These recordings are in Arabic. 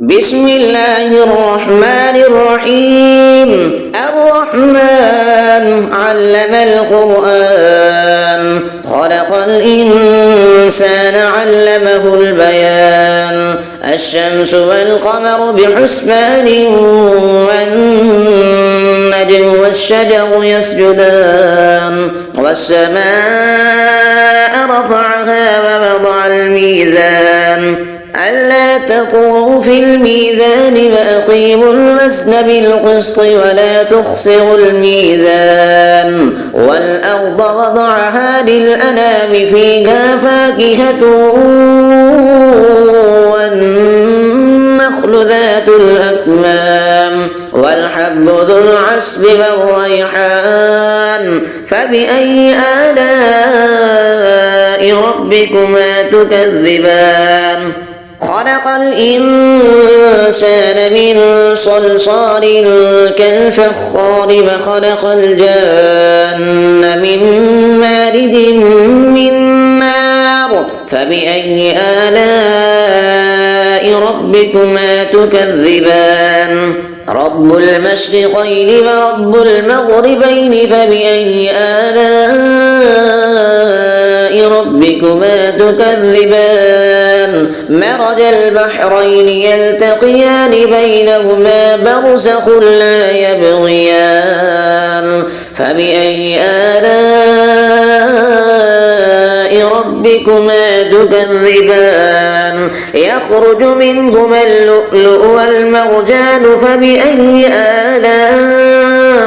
بسم الله الرحمن الرحيم. الرحمن علم القرآن خلق الإنسان علمه البيان. الشمس والقمر بحسبان والنجم والشجر يسجدان والسماء رفعها ووضع الميزان ألا تطغوا في الميزان وأقيموا الوزن بالقسط ولا تخسروا الميزان. والأرض وضعها للأنام فيها فاكهة والنخل ذات الأكمام والحب ذو العصف والريحان. فبأي آلاء ربكما تكذبان؟ خلق الإنسان من صلصال كالفخار وخلق الجان من مارد من نار. فبأي آلاء ربكما تكذبان؟ رب المشرقين ورب المغربين. فبأي آلاء ربكما تكذبان؟ مرج البحرين يلتقيان بينهما برزخ لا يبغيان. فبأي آلاء ربكما تكذبان؟ يخرج منهما اللؤلؤ والمرجان. فبأي آلاء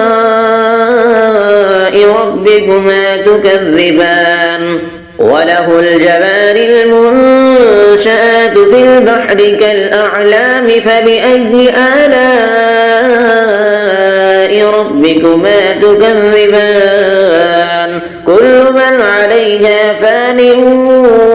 ربكما تكذبان؟ وله الجوار المنشآت في البحر كالأعلام. فبأي آلاء ربكما تكذبان؟ كل من عليها فان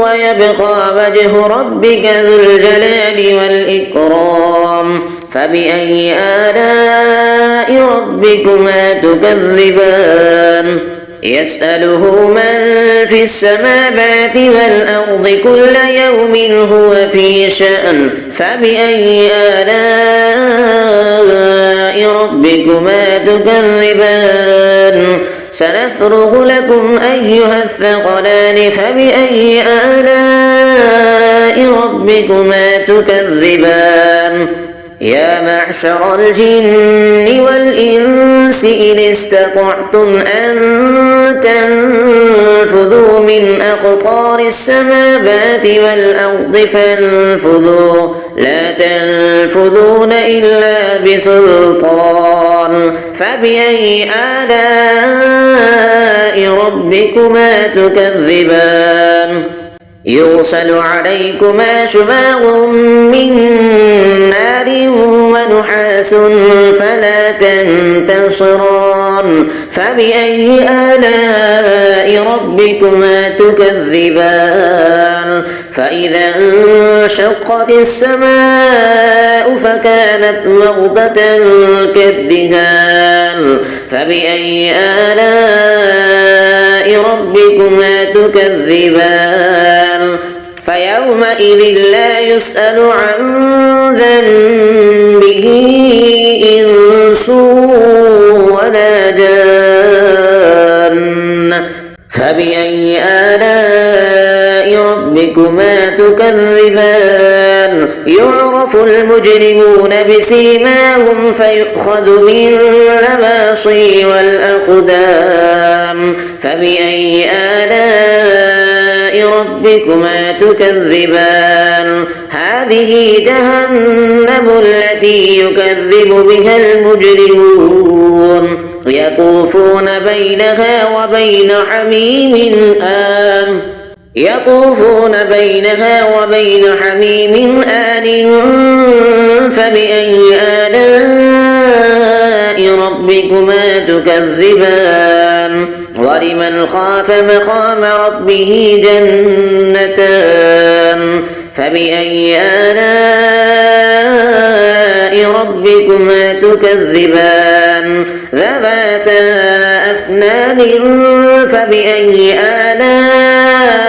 ويبقى وجه ربك ذو الجلال والإكرام. فبأي آلاء ربكما تكذبان؟ يسأله من في السماوات والأرض كل يوم هو في شأن. فبأي آلاء ربكما تكذبان؟ سنفرغ لكم أيها الثقلان. فبأي آلاء ربكما تكذبان؟ يا معشر الجن والإنس إن استطعتم أن تنفذوا من أقطار السماوات والأرض فانفذوا لا تنفذون إلا بسلطان. فبأي آلاء ربكما تكذبان؟ يرسل عليكما شواظ من نار ونحاس فلا تنتصران. فبأي آلاء ربكما تكذبان؟ فإذا انشقت السماء فكانت وردة كالدهان. فبأي آلاء ربكما تكذبان؟ فيومئذ لا يسأل عن ذنبه إنس ولا جان. فبأي آلاء ربكما تكذبان؟ يعرف المجرمون بسيماهم فيؤخذ بالنواصي والأقدام. فبأي آلاء ربكما تكذبان؟ هذه جهنم التي يكذب بها المجرمون يطوفون بينها وبين حميم آن. فبأي آلاء ربكما تكذبان؟ ولمن خاف مقام ربه جنتان. فبأي آلاء ربكما تكذبان؟ ذواتا أفنان. فبأي آلاء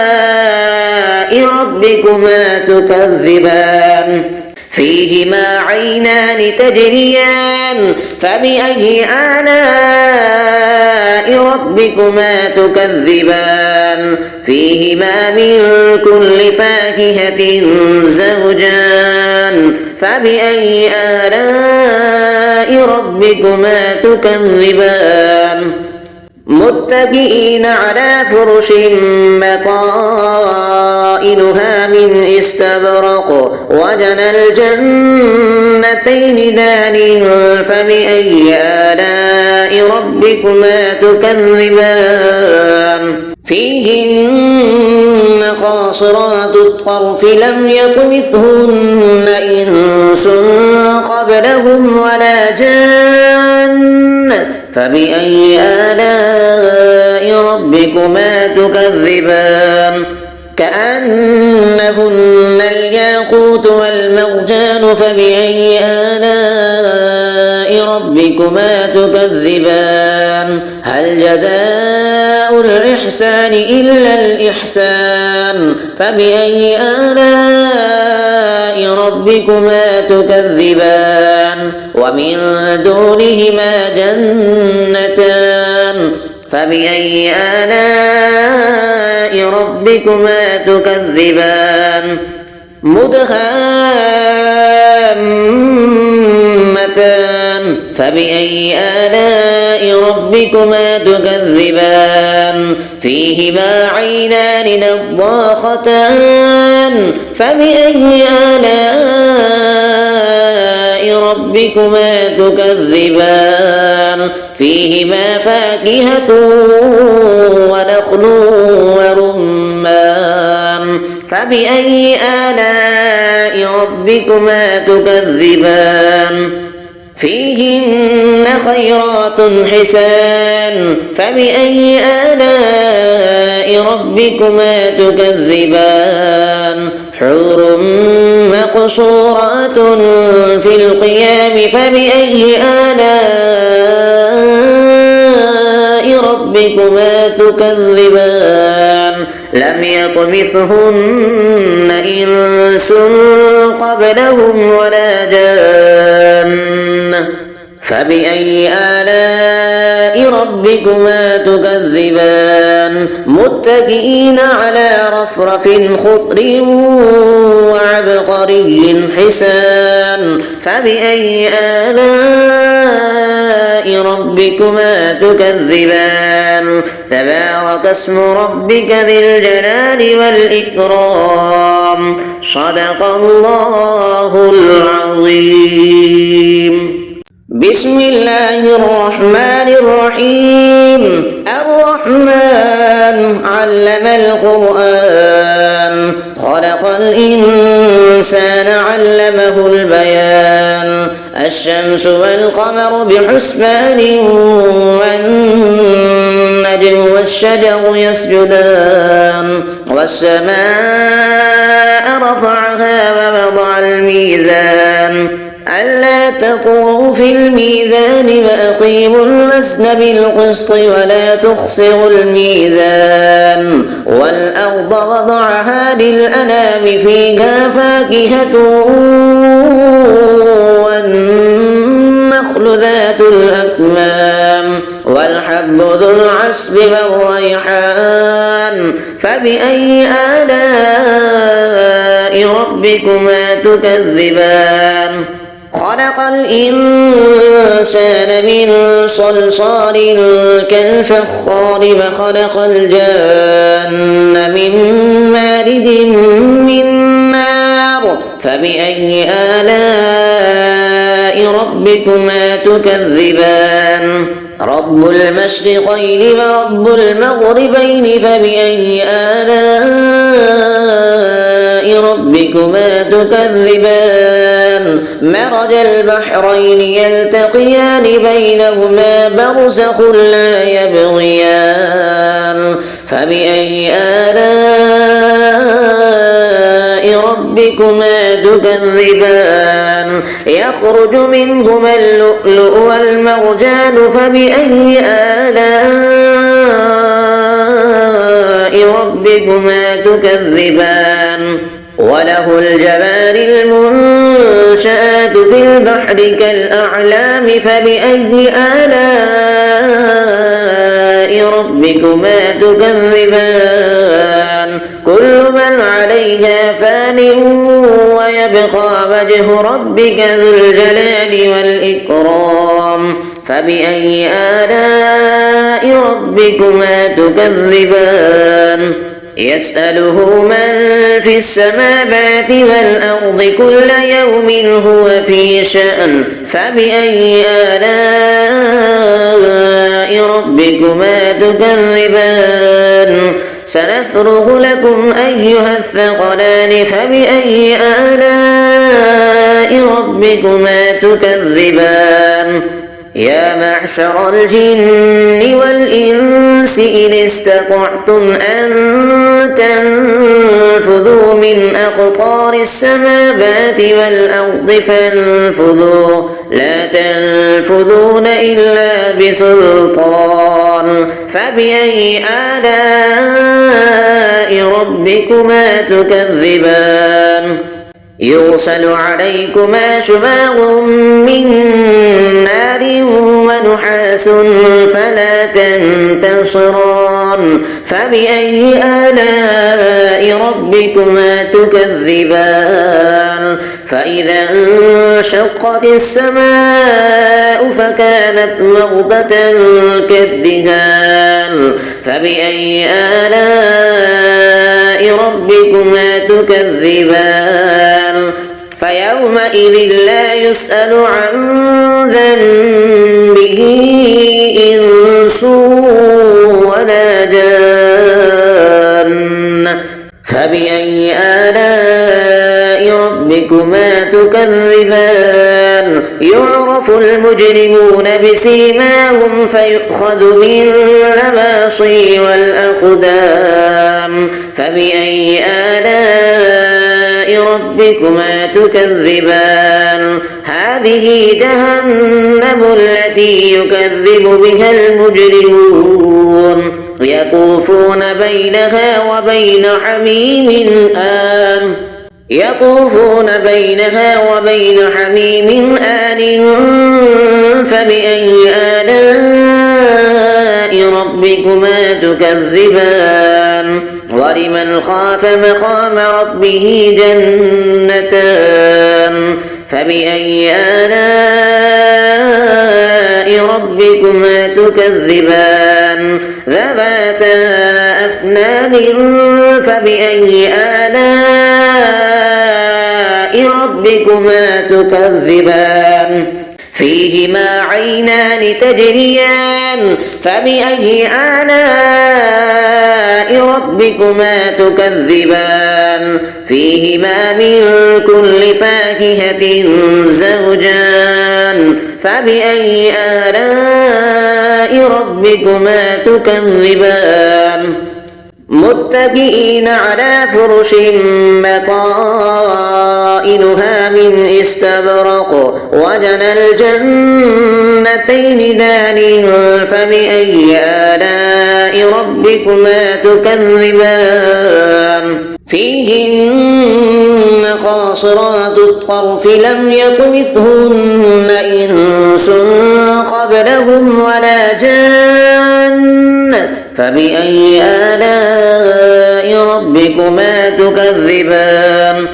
ربكما تكذبان؟ فيهما عينان تجريان فبأي آلاء ربكما تكذبان فيهما من كل فاكهة زوجان فبأي آلاء ربكما تكذبان متكئين على فرش بطائنها من استبرق وجنى الجنتين دان فبأي آلاء ربكما تكذبان فيهن قاصرات الطرف لم يطمثهن إنس قبلهم ولا جان فبأي آلاء ربكما تكذبان كأنهن الياقوت والمرجان فبأي آلاء ربكما تكذبان هل جزاء الإحسان إلا الإحسان فبأي آلاء ربكما تكذبان ومن دونهما جنتان فبأي آلاء ربكما تكذبان مدهامتان فبأي آلاء ربكما تكذبان فيهما عينان نضاختان فبأي آلاء ربكما تكذبان فيهما فاكهة ونخل ورمان فبأي آلاء ربكما تكذبان فيهن خيرات حسان فبأي آلاء ربكما تكذبان حور مقصورات في القيام فبأي آلاء ربكما تكذبان لم يطمثهن إنس قبلهم ولا جان فبأي آلاء ربكما تكذبان متكئين على رفرف خضر وعبقري حسان فبأي آلاء ربكما تكذبان تبارك اسم ربك ذي الجلال والإكرام صدق الله العظيم بسم الله الرحمن الرحيم الرحمن علم القرآن خلق الإنسان علمه البيان الشمس والقمر بحسبان والنجم والشجر يسجدان والسماء رفعها ووضع الميزان ألا تطغوا في الميزان وأقيموا الوزن بالقسط ولا تخسروا الميزان والأرض وضعها للأنام فيها فاكهة والنخل ذات الأكمام والحب ذو العصف والريحان فبأي آلاء ربكما تكذبان خلق الإنسان من صلصال كالفخار وخلق الجان من مارد من نار فبأي آلاء ربكما تكذبان رب المشرقين ورب المغربين فبأي آلاء ربكما تكذبان مرج البحرين يلتقيان بينهما برزخ لا يبغيان فبأي آلاء ربكما تكذبان يخرج منهما اللؤلؤ والمرجان فبأي آلاء ربكما تكذبان وله الجوار المنشآت في البحر كالأعلام فبأي آلاء ربكما تكذبان كل من عليها فان ويبقى وجه ربك ذو الجلال والإكرام فبأي آلاء ربكما تكذبان يسأله من في السماوات والأرض كل يوم هو في شأن فبأي آلاء ربكما تكذبان سنفرغ لكم أيها الثقلان فبأي آلاء ربكما تكذبان يا معشر الجن والإنس إن استطعتم أن تنفذوا من أقطار السماوات والأرض فانفذوا لا تنفذون إلا بسلطان فبأي آلاء ربكما تكذبان يرسل عليكما شواظ من نار ونحاس فلا تنتصران فبأي آلاء ربكما تكذبان فإذا انشقت السماء فكانت وردة كالدهان فبأي آلاء ربكما تكذبان فيومئذ لا يسأل عن ذنبه إنس ولا جان فبأي آلاء ربكما تكذبان يعرف المجرمون بسيماهم فيؤخذ بالنواصي والأقدام فبأي آلاء ربكما تكذبان هذه جهنم التي يكذب بها المجرمون يطوفون بينها وبين حميم آن فبأي آلاء ربكما تكذبان ولمن خاف مقام ربه جنتان فبأي آلاء ربكما تكذبان ذواتا أفنان فبأي آلاء ربكما تكذبان فيهما عينان تجريان فبأي آلاء ربكما تكذبان فيهما من كل فاكهة زوجان فبأي آلاء ربكما تكذبان متكئين على فرش بطائنها من استبرق وجنى الجنتين دان فبأي آلاء ربكما تكذبان فيهن قاصرات الطرف لم يطمثهن إنس قبلهم ولا جان فبأي آلاء ربكما تكذبان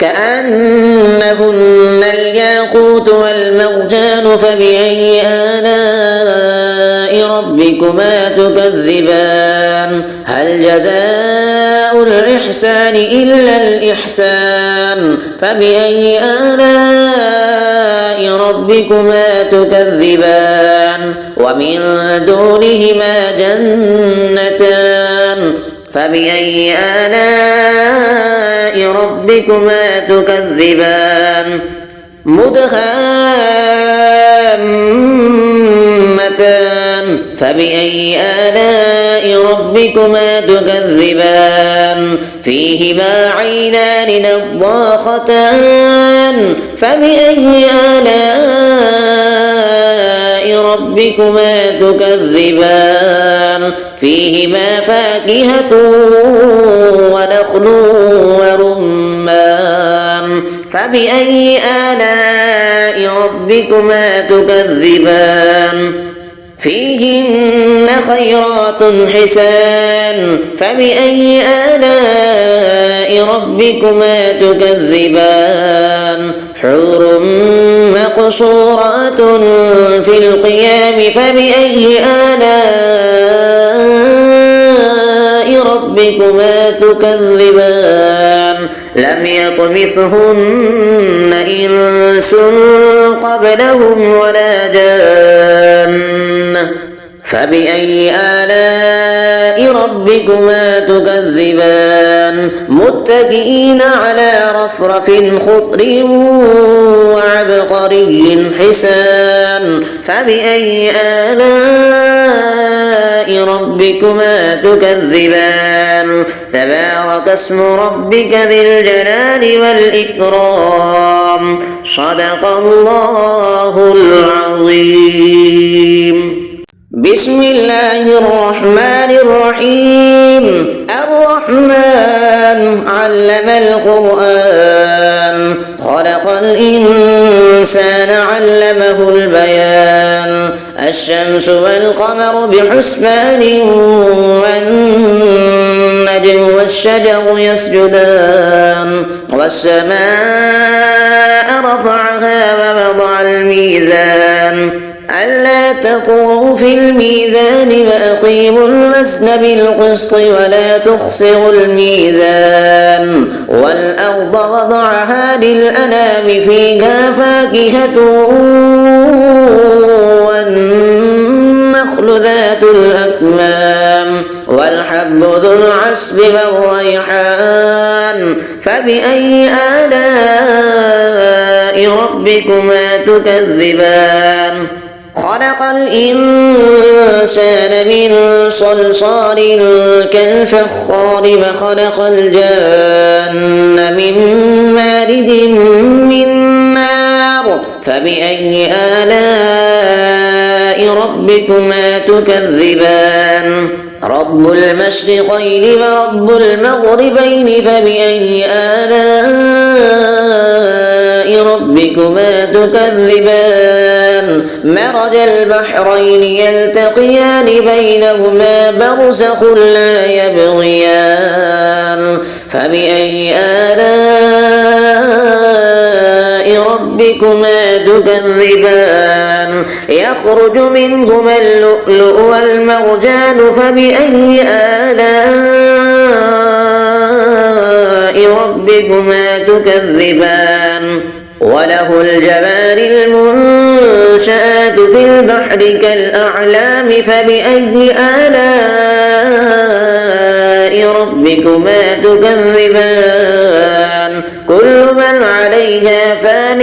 كأنهن الياقوت والمرجان فبأي آلاء ربكما تكذبان هل جزاء الإحسان إلا الإحسان فبأي آلاء ربكما تكذبان ومن دونهما جنتان فبأي آلاء ربكما تكذبان مدهامتان فبأي آلاء ربكما تكذبان فيهما عينان نضاختان فبأي آلاء ربكما تكذبان فيهما فاكهة ونخل ورمان فبأي آلاء ربكما تكذبان فيهن خيرات حسان فبأي آلاء ربكما تكذبان حور مقصورات في القيام فبأي آلاء ربكما تكذبان لم يطمثهن إنس قبلهم ولا جان فبأي آلاء ربكما تكذبان متكئين على رفرف خضر وعبقري حسان فبأي آلاء ربكما تكذبان تبارك اسم ربك ذي الجلال والإكرام صدق الله العظيم. بسم الله الرحمن الرحيم. الرحمن علم القرآن خلق الإنسان علمه البيان الشمس والقمر بحسبان والنجم والشجر يسجدان والسماء رفعها ووضع الميزان ألا تطغوا في الميزان وأقيموا الوزن بالقسط ولا تخسروا الميزان والأرض وضعها للأنام فيها فاكهة والنخل ذات الأكمام والحب ذو العصف والريحان فبأي آلاء ربكما تكذبان خلق الإنسان من صلصال كالفخار وخلق الجان من مارد من نار فبأي آلاء ربكما تكذبان رب المشرقين ورب المغربين فبأي آلاء ربكما تكذبان مرج البحرين يلتقيان بينهما برزخ لا يبغيان فبأي آلاء ربكما تكذبان يخرج منهما اللؤلؤ والمرجان فبأي آلاء ربكما تكذبان وله الجوار المنشآت في البحر كالأعلام فبأي آلاء ربكما تكذبان كل من عليها فان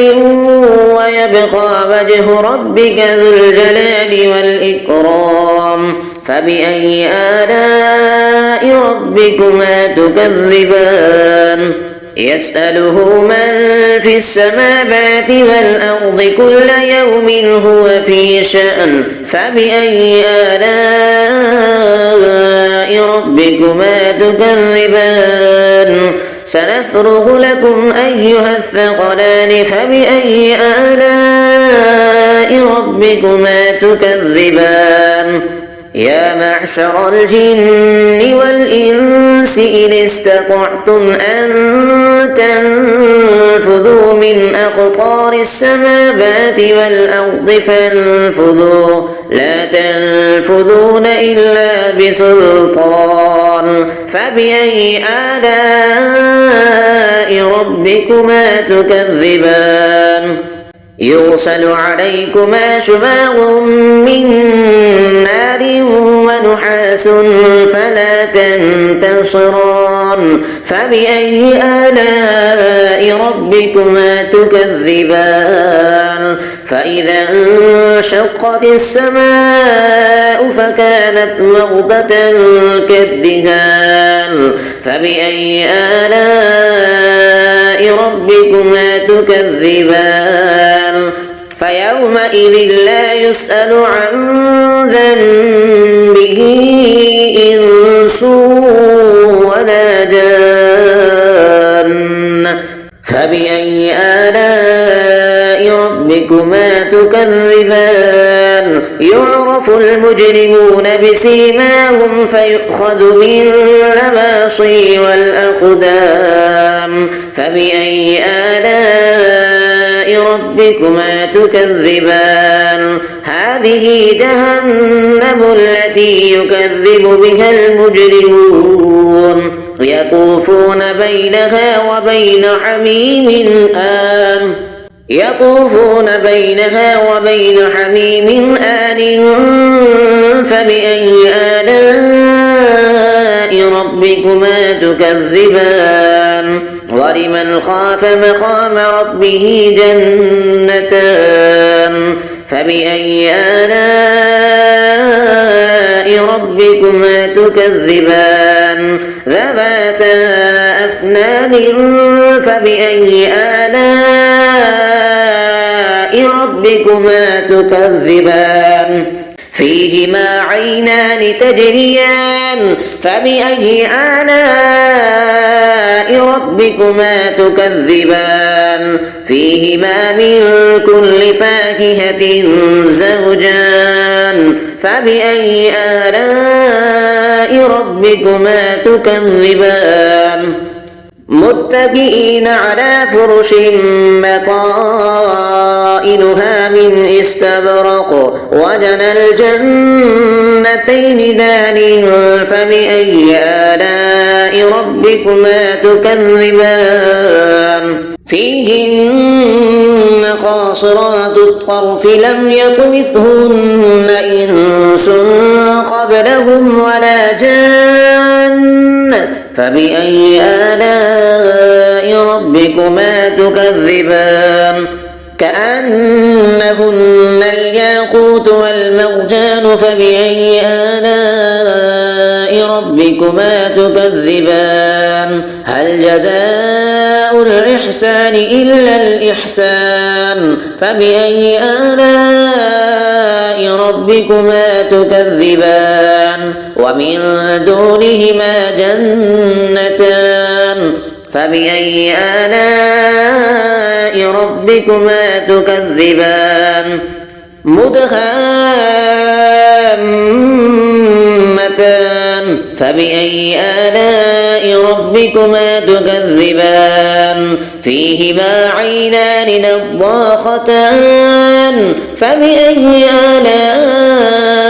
ويبقى وجه ربك ذو الجلال والإكرام فبأي آلاء ربكما تكذبان يسأله من في السماوات والأرض كل يوم هو في شأن فبأي آلاء ربكما تكذبان سنفرغ لكم أيها الثقلان فبأي آلاء ربكما تكذبان يا معشر الجن والإنس إن استطعتم أن تنفذوا من أقطار السماوات والأرض فانفذوا لا تنفذون إلا بسلطان فبأي آلاء ربكما تكذبان يرسل عليكما شواظ من نار ونحاس فلا تنتصران فبأي آلاء ربكما تكذبان فإذا انشقت السماء فكانت وردة كالدهان فبأي آلاء ربكما تكذبان فيومئذ لا يسأل عن ذنبه إنس ولا جان فبأي آلاء ربكما تكذبان يعرف المجرمون بسيماهم فيؤخذ بالنواصي والأقدام فبأي آلاء ربكما تكذبان هذه جهنم التي يكذب بها المجرمون يطوفون بينها وبين حميم آن فبأي آلاء ربكما تكذبان ولمن خاف مقام ربه جنتان فبأي آلاء ربكما تكذبان ذواتا أفنان فبأي آلاء ربكما تكذبان فيهما عينان تجريان فبأي آلاء ربكما تكذبان فيهما من كل فاكهة زوجان فبأي آلاء ربكما تكذبان متكئين على فرش بطائنها من استبرق وجنى الجنتين دان فبأي آلاء ربكما تكذبان فيهن قاصرات الطرف لم يطمثهن إنس قبلهم ولا جان فبأي آلاء ربكما تكذبان كأنهن الياقوت والمرجان فبأي آلاء ربكما تكذبان هل جزاء الإحسان إلا الإحسان فبأي آلاء ربكما تكذبان ومن دونهما جنتان فبأي آلاء ربكما تكذبان مدهامتان فبأي آلاء ربكما تكذبان فيهما عينان نضاختان فبأي آلاء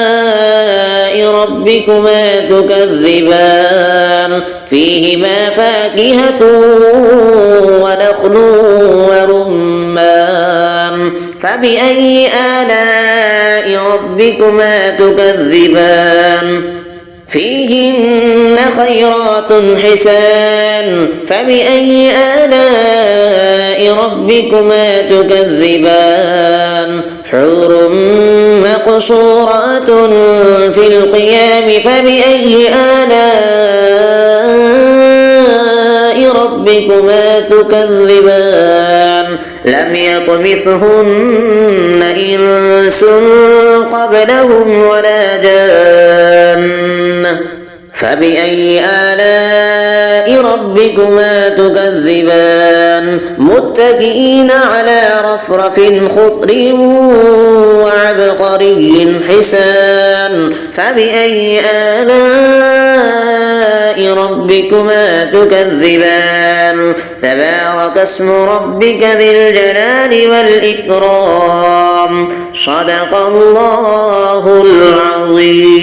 ربكما تكذبان فيهما فاكهة ونخل ورمان فبأي آلاء ربكما تكذبان فيهن خيرات حسان فبأي آلاء ربكما تكذبان حور مقصورات في القيام فبأي آلاء ربكما تكذبان لم يطمثهن إنس قبلهم ولا جان فبأي آلاء ربكما تكذبان متكئين على رفرف خضر وعبقري حسان فبأي آلاء ربكما تكذبان تبارك اسم ربك ذي الجلال والإكرام صدق الله العظيم.